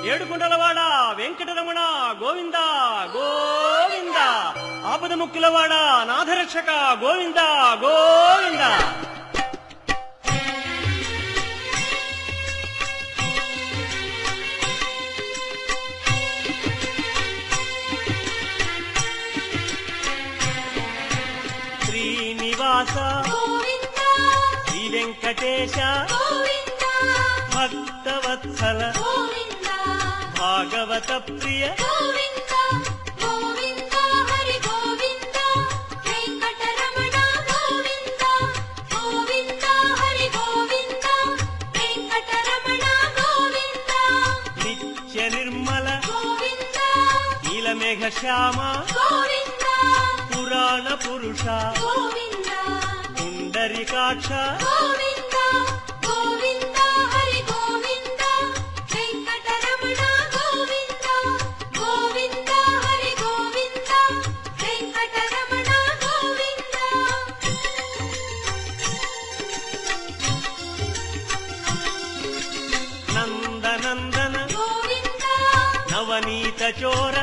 ఏడుకుంటలవాడ వెంకటరమణ గోవింద గోవింద. ఆపద ముక్కులవాడ నాథరక్షక గోవింద గోవింద. శ్రీనివాస శ్రీ వెంకటేశ భక్తవత్సల భాగవత ప్రియ నిత్య నిర్మల నీలమేఘ శ్యామ పురాణ పురుష పుండరీకాక్ష నందనందన నవనీత చోర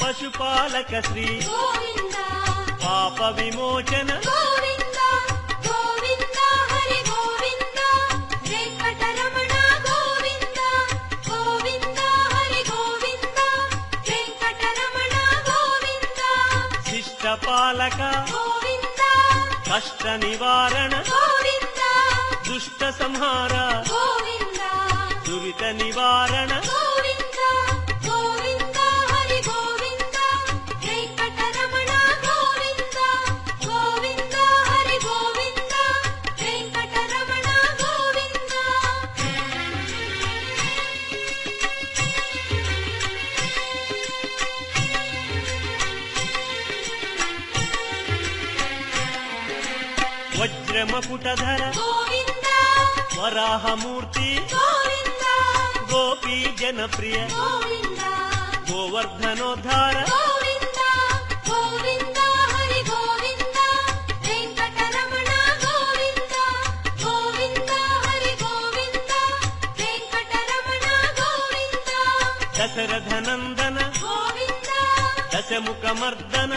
పశుపాలక శ్రీ పాప విమోచన శిష్టపాలక కష్ట నివారణ దుష్ట సంహార దురిత నివారణ వజ్రమకుటధర వరాహమూర్తి గోపీ జనప్రియ గోవర్ధనోద్ధార దశరథనందన దశముఖమర్దన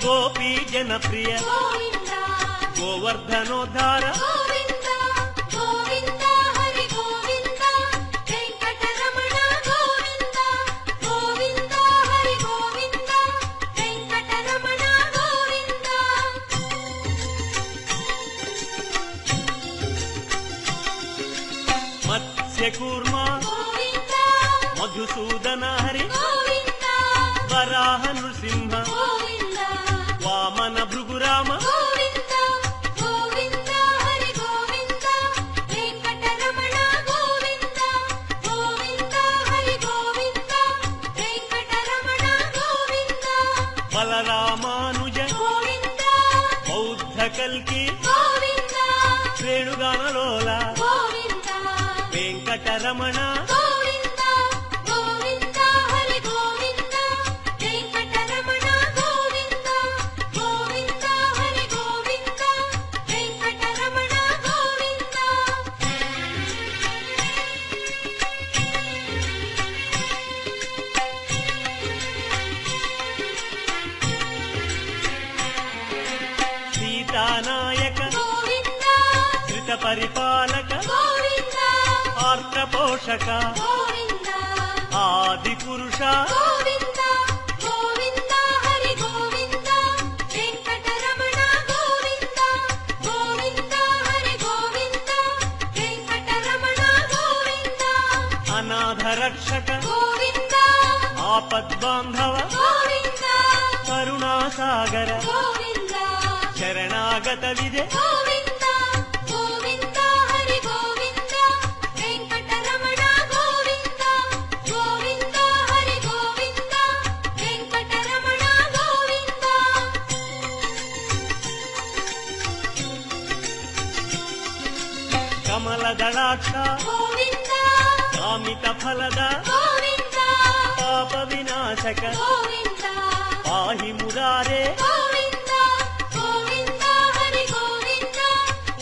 గోపీ జనప్రియ గోవర్ధనోద్ధార మత్స్యకూర్మ మధుసూదన హరి వరాహ నృసింహ వామన భృగురామ బలరామానుజ బౌద్ధ కల్కి శ్రేణుగానలోల వెంకటరమణ సీతానాయక ధృత పరిపాలక ఆర్త పోషక ఆది పురుష అనాథ రక్షక ఆపద్బాంధవ కరుణాసాగర శరణాగత విజయ కమలదళాక్ష కామిత ఫలద పాప వినాశక పాహి మురారే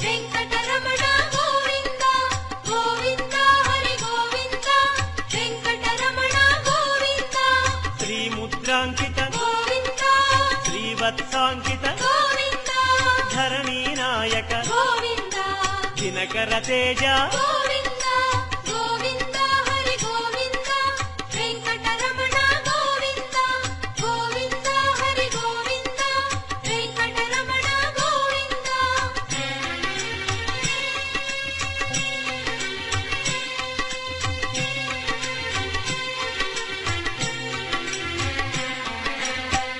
వెంకటరమణ గోవింద గోవింద హరి గోవింద శ్రీవత్సాంకిత గోవింద ధరణీ నాయక గోవింద దినకర తేజ గోవింద గోవింద హరి గోవింద వెంకటరమణ గోవింద గోవింద హరి గోవింద వెంకటరమణ గోవింద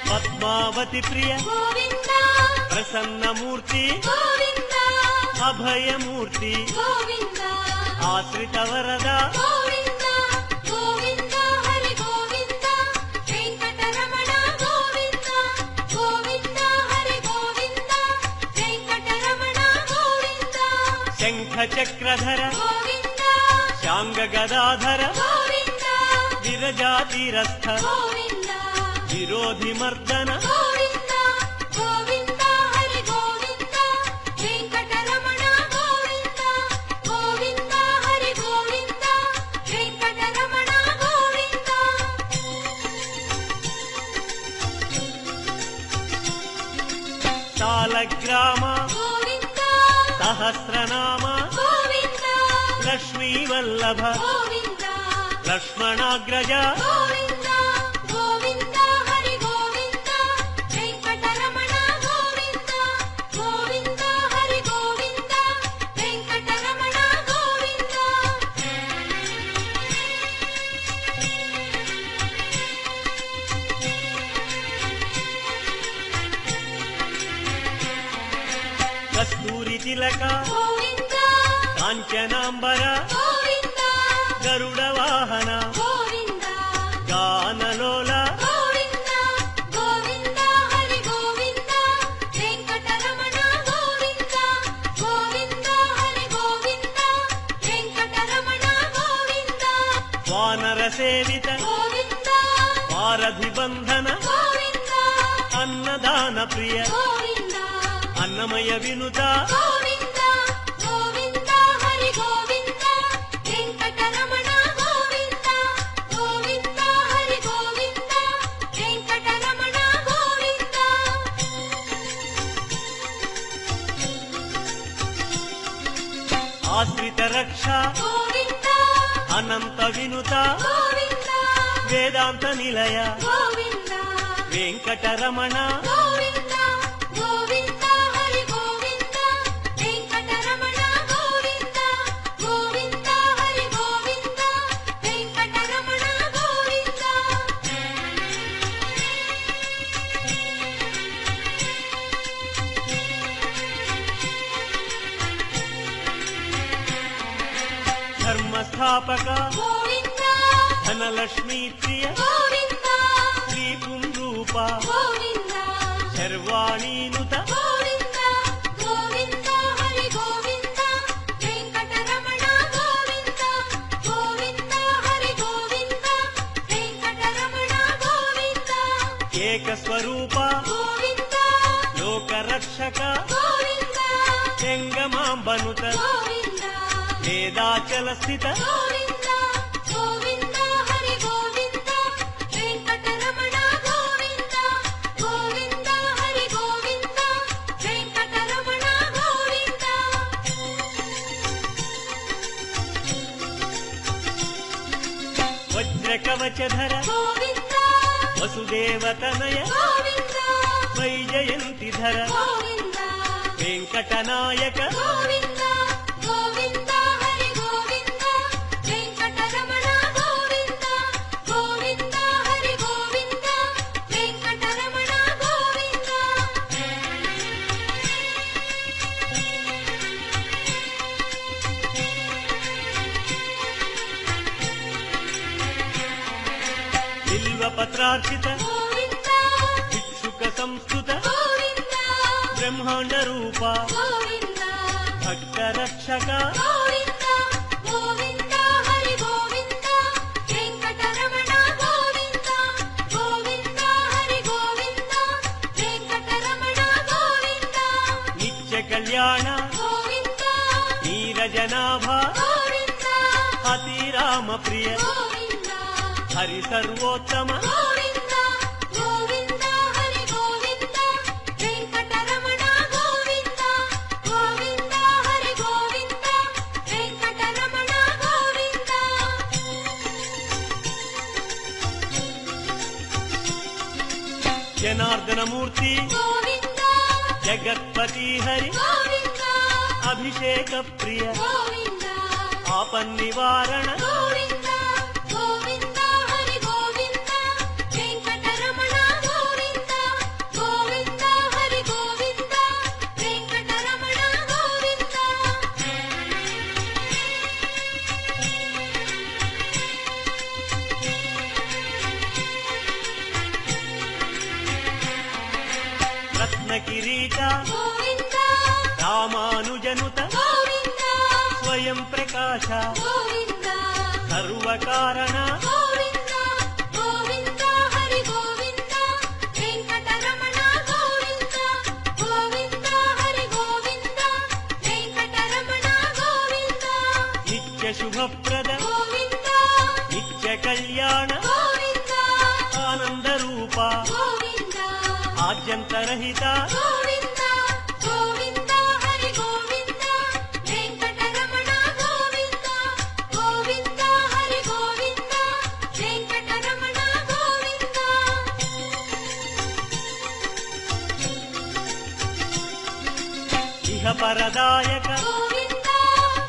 పద్మావతి ప్రియ గోవింద ప్రసన్నమూర్తి గోవింద అభయమూర్తి గోవింద ఆశ్రిత వరద గోవింద గోవింద హరి గోవింద వెంకటరమణ గోవింద గోవింద హరి గోవింద వెంకటరమణ గోవింద శంఖ చక్రధర గోవింద శాంగ గదాధర గోవింద విరజాతిరస్థ గోవింద విరోధి మర్దన గోవింద గోవింద హరి గోవింద వెంకటరమణ గోవింద గోవింద హరి గోవింద వెంకటరమణ గోవింద సాలగ్రామ గోవింద సహస్రనామ గోవింద లక్ష్మీ వల్లభ గోవింద లక్ష్మణాగ్రజ గోవింద గోవింద హరి గోవింద వెంకటరమణ గోవింద గోవింద హరి గోవింద వెంకటరమణ గోవింద కస్తూరి తిలక గోవింద కాంచనాంబర గోవింద గరుడ వాహన గోవింద గానలోల గోవింద గోవింద హరి గోవింద వెంకటరమణ గోవింద గోవింద హరి గోవింద వెంకటరమణ గోవింద వానర సేవిత గోవింద వారధి బంధన గోవింద అన్నదాన ప్రియ గోవింద అన్నమయ వినుత గోవింద గోవింద హరి గోవింద వెంకటరమణ గోవింద గోవింద హరి గోవింద వెంకటరమణ గోవింద ఆశ్రిత రక్ష గోవింద అనంత వినుత గోవింద వేదాంత నిలయ గోవింద వెంకటరమణ గోవింద గోవింద హరి గోవింద వెంకటరమణ గోవింద గోవింద హరి గోవింద వెంకటరమణ గోవింద ధర్మస్థాపక గోవింద ధనలక్ష్మీ ప్రియ గోవింద శ్రీ పుంరూప గోవింద శర్వాణీనుత గోవింద గోవింద హరి గోవింద వెంకటరమణ గోవింద గోవింద హరి గోవింద వెంకటరమణ గోవింద ఏక స్వరూప గోవింద లోకరక్షక గోవింద జంగమాంబనుత గోవింద వేదాచల స్థిత గోవింద గోవింద హరి గోవింద వెంకటరమణ గోవింద గోవింద హరి గోవింద వెంకటరమణ గోవింద వజ్రకవచధర గోవింద వసుదేవతనయ గోవింద వైజయంతిధర గోవింద వెంకటనాయక గోవింద గోవింద హరి గోవింద వెంకటరమణ గోవింద గోవింద హరి గోవింద వెంకటరమణ గోవింద బిల్వపత్రార్చిత గోవింద భిక్షుక సంస్కృత గోవింద బ్రహ్మాండ రూప గోవింద భక్త రక్షక గోవింద గోవింద హరి గోవింద వెంకటరమణ గోవింద గోవింద హరి గోవింద వెంకటరమణ గోవింద నిత్య కళ్యాణ గోవింద నీరజనాభ గోవింద అతిరామ ప్రియ గోవింద హరి సర్వోత్తమ గోవింద గోవింద హరి గోవింద జనార్దన మూర్తి గోవింద జగత్పతి హరి గోవింద అభిషేక ప్రియ గోవింద ఆపన్నివారణ గోవింద గోవింద హరి గోవింద వెంకటరమణ గోవింద గోవింద హరి గోవింద వెంకటరమణ గోవింద రత్నకిరీట గోవింద రామానుజనుత గోవింద స్వయం ప్రకాశ గోవింద సర్వకారణ గోవింద గోవింద హరి గోవింద వెంకటరమణ గోవింద గోవింద హరి గోవింద వెంకటరమణ గోవింద నిత్య శుభప్రద గోవింద నిత్య కళ్యాణ గోవింద ఆనంద రూప గోవింద ఆద్యంతరహిత గోవింద గోవింద హరి గోవింద వెంకటరమణ గోవింద గోవింద హరి గోవింద వెంకటరమణ గోవింద ఇహ పరదాయక గోవింద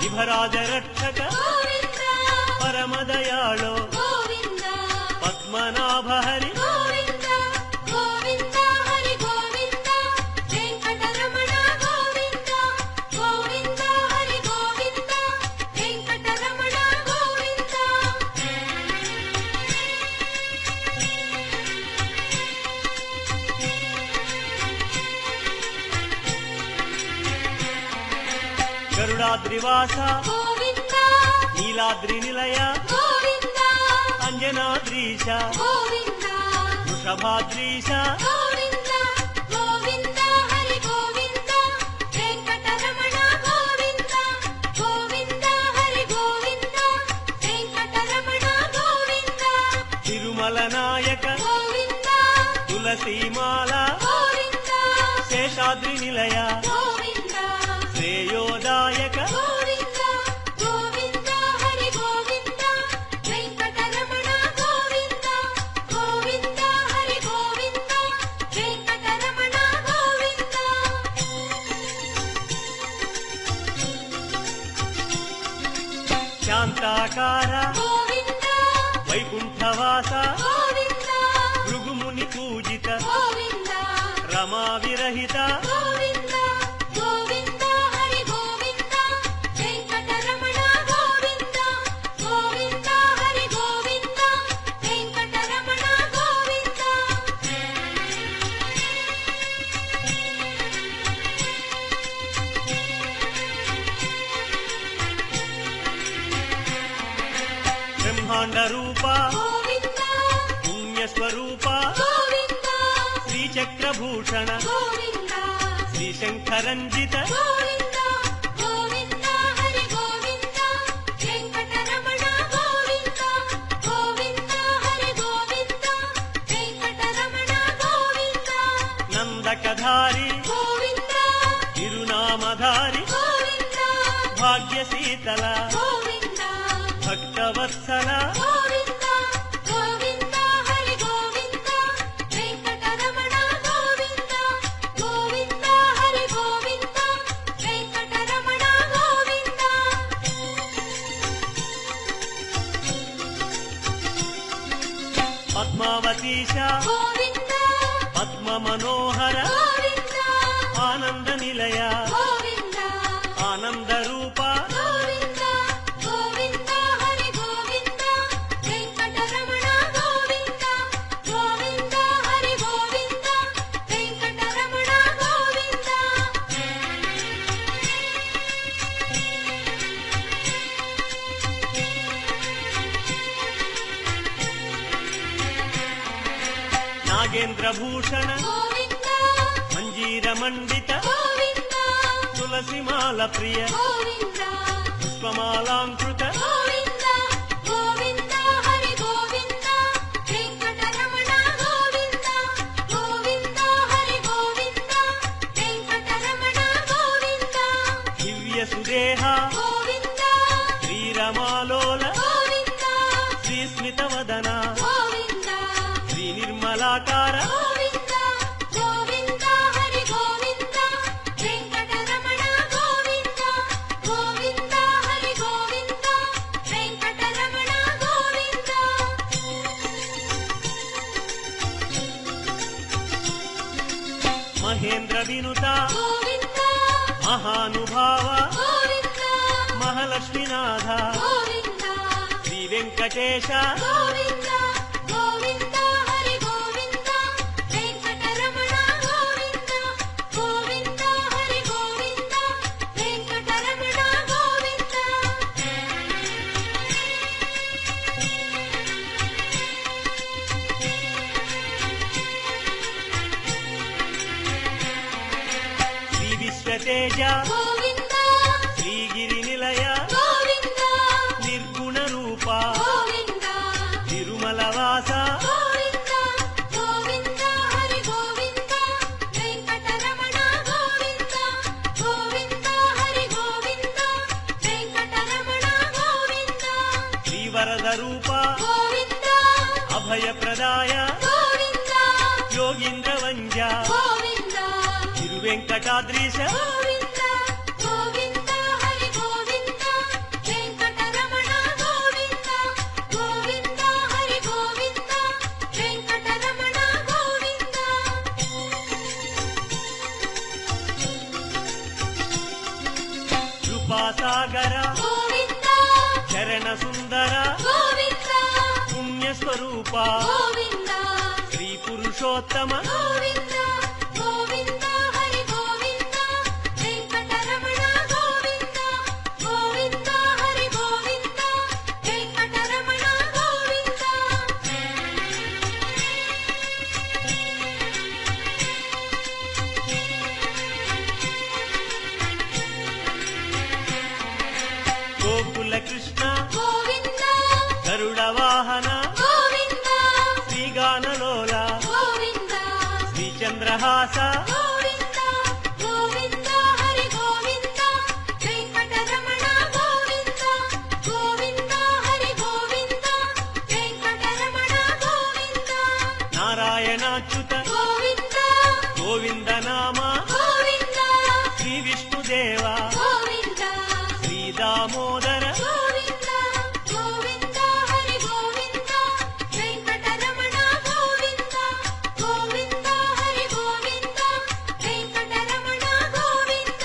విభరాజ రక్షక గోవింద పరమదయాళో గోవింద పద్మనాభ హరి గోవింద గోవింద హరి గోవింద వెంకటరమణ గోవింద గోవింద హరి గోవింద వెంకటరమణ గోవింద గరుడాద్రివాస గోవింద నీలాద్రి నిలయ గోవింద అంజనాద్రీశ గోవింద వృషభాద్రీశ గోవింద గోవింద హరి గోవింద వెంకటరమణ గోవింద గోవింద హరి గోవింద వెంకటరమణ గోవింద తిరుమల నాయక గోవింద తులసీమాల గోవింద శేషాద్రి నిలయ గోవింద శ్రేయోదాయక గోవింద గోవింద హరి గోవింద వెంకటరమణ గోవింద గోవింద హరి గోవింద వెంకటరమణ గోవింద శాంతాకార గోవింద వైకుంఠవాస గోవింద భృగుముని పూజిత గోవింద రమా విరహిత గోవింద గోవింద హరి గోవింద వెంకటరమణ గోవింద గోవింద హరి గోవింద వెంకటరమణ గోవింద బ్రహ్మాండ రూప గోవింద పుణ్యస్వరూప గోవింద శ్రీచక్రభూషణ గోవింద శ్రీశంకరంజిత గోవింద గోవింద హరి గోవింద వెంకటరమణ గోవింద గోవింద హరి గోవింద వెంకటరమణ గోవింద నందకధారి గోవింద తిరునామధారి గోవింద భాగ్యశీతల గోవింద భక్తవత్సల గోవింద గోవింద హరి గోవింద వెంకటరమణ గోవింద గోవింద హరి గోవింద వెంకటరమణ గోవింద పద్మావతీశ గోవింద పద్మ మనోహర గోవింద ఆనంద నిలయ గోవింద ఆనంద రూప గోవింద గోవింద హరి గోవింద వెంకటరమణ గోవింద గోవింద హరి గోవింద వెంకటరమణ గోవింద నాగేంద్ర భూషణ గోవింద మంజీర మండిత గోవింద తులసిమాల ప్రియ గోవింద పుష్పమాలాంకృత గోవింద గోవింద హరి గోవింద వెంకటరమణ గోవింద గోవింద హరి గోవింద వెంకటరమణ గోవింద దివ్య సుదేహ గోవింద శ్రీరమాలోల గోవింద శ్రీస్మిత వదన గోవింద శ్రీ నిర్మలాకార గోవింద వినుత గోవింద మహానుభావ గోవింద మహాలక్ష్మీనాథ గోవింద శ్రీ వెంకటేశ గోవింద గోవింద హరి గోవింద వెంకటరమణ గోవింద గోవింద హరి గోవింద వెంకటరమణ గోవింద శ్రీ విశ్వతేజ గోవింద శ్రీగిరి నిలయ గోవింద నిర్గుణ రూప గోవింద తిరుమల వాస గోవింద గోవింద హరి గోవింద వెంకటరమణ గోవింద గోవింద హరి గోవింద వెంకటరమణ గోవింద శ్రీవరద రూప గోవింద అభయప్రదాయ గోవింద యోగీంద్ర వంజ గోవింద తిరువెంకటాద్రీశ గోవింద గోవింద హరి గోవింద వెంకటరమణ గోవింద గోవింద హరి గోవింద వెంకటరమణ గోవింద కృపాసాగర గోవింద చరణ సుందర గోవింద పుణ్యస్వరూప గోవింద శ్రీ పురుషోత్తమ గోవింద గోవింద హరి గోవింద వెంకటరమణ గోవింద గోవింద హరి గోవింద వెంకటరమణ గోవింద గోకుల కృష్ణ గోవింద గరుడ వాహన గోవింద శ్రీగానలోల గోవింద శ్రీచంద్రహాస గోవింద గోవింద హరి గోవింద వెంకటరమణ గోవింద గోవింద హరి గోవింద వెంకటరమణ గోవింద నారాయణాచ్యుత గోవింద గోవింద నామ గోవింద శ్రీ విష్ణుదేవ గోవింద శ్రీ దామోదర గోవింద గోవింద హరి గోవింద వెంకటరమణ గోవింద గోవింద హరి గోవింద వెంకటరమణ గోవింద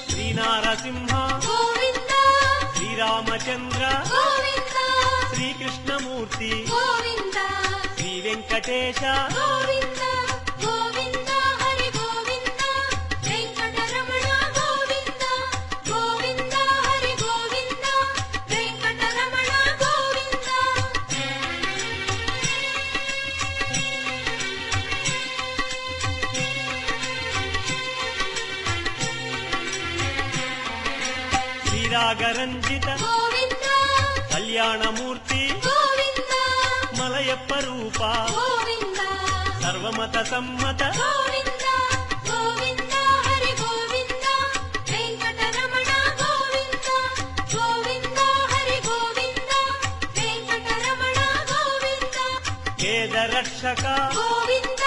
శ్రీనారసింహ గోవింద శ్రీరామచంద్ర గోవింద శ్రీకృష్ణమూర్తి గోవింద శ్రీ వెంకటేశ గోవింద గోవింద హరి గోవింద వెంకటరమణ గోవింద గోవింద హరి గోవింద వెంకటరమణ గోవింద శ్రీరాగరంజిత గోవింద కళ్యాణమూర్తి గోవింద మలయప్ప రూప గోవింద సర్వమత సమ్మత గోవింద గోవింద హరి గోవింద వెంకటరమణ గోవింద గోవింద హరి గోవింద వెంకటరమణ గోవింద వేదరక్షక గోవింద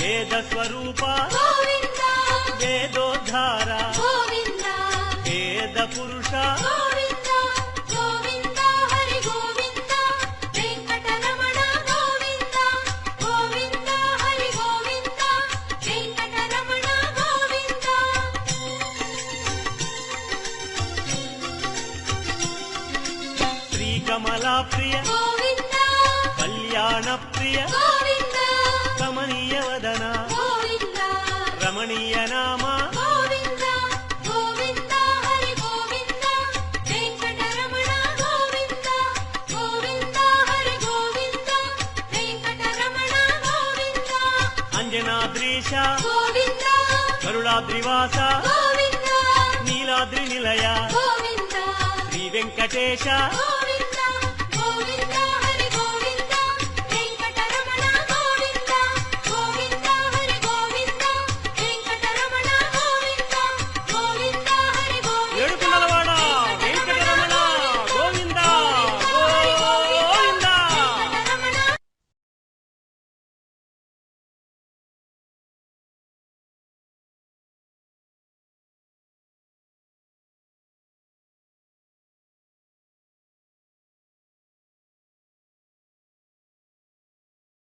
వేద స్వరూప గోవింద వేదోద్ధార గోవింద వేద పురుష గోవింద గోవింద హరి గోవింద వెంకటరమణ గోవింద గోవింద హరి గోవింద వెంకటరమణ గోవింద శ్రీకమలా ప్రియ గోవింద కళ్యాణ ప్రియ గోవింద కమనీయ వదన గోవింద రమణీయ నామ గోవింద గోవింద హరి గోవింద వెంకటరమణ గోవింద గోవింద హరి గోవింద వెంకటరమణ గోవింద అంజనాద్రీశ గోవింద కరుణాద్రివాస గోవింద నీలాద్రి నిలయ గోవింద శ్రీ వెంకటేశ గోవింద